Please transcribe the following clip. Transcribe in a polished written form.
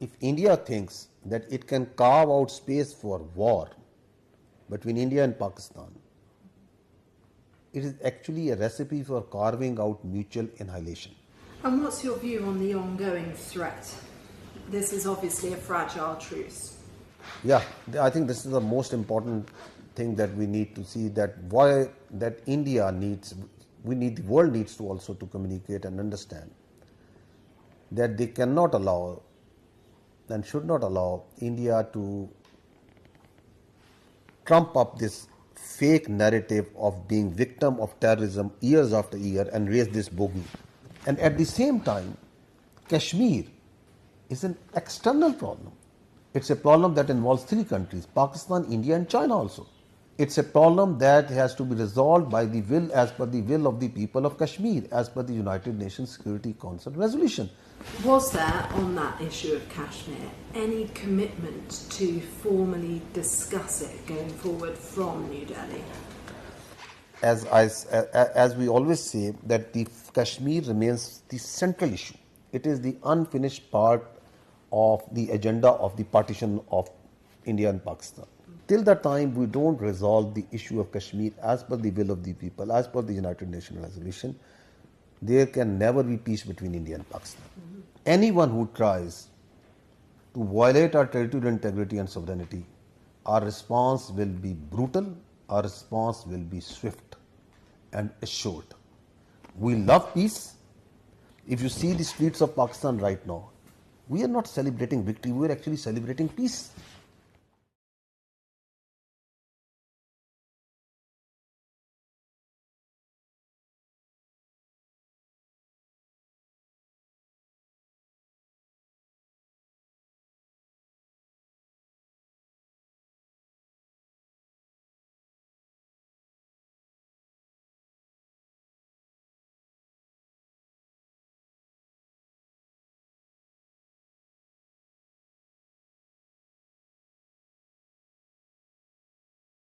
if India thinks that it can carve out space for war between India and Pakistan, it is actually a recipe for carving out mutual annihilation. And what's your view on the ongoing threat? This is obviously a fragile truce. Yeah, I think this is the most important thing that we need to see, that why that India needs, the world needs to also to communicate and understand that they cannot allow and should not allow India to trump up this fake narrative of being victim of terrorism years after year and raise this bogey. And at the same time, Kashmir is an external problem. It's a problem that involves three countries, Pakistan, India and China also. It's a problem that has to be resolved by the will, as per the will of the people of Kashmir, as per the United Nations Security Council resolution. Was there, on that issue of Kashmir, any commitment to formally discuss it going forward from New Delhi? As we always say, that the Kashmir remains the central issue. It is the unfinished part of the agenda of the partition of India and Pakistan. Till the time we don't resolve the issue of Kashmir as per the will of the people, as per the United Nations resolution, there can never be peace between India and Pakistan. Anyone who tries to violate our territorial integrity and sovereignty, our response will be brutal, our response will be swift and assured. We love peace. If you see the streets of Pakistan right now, we are not celebrating victory, we are actually celebrating peace.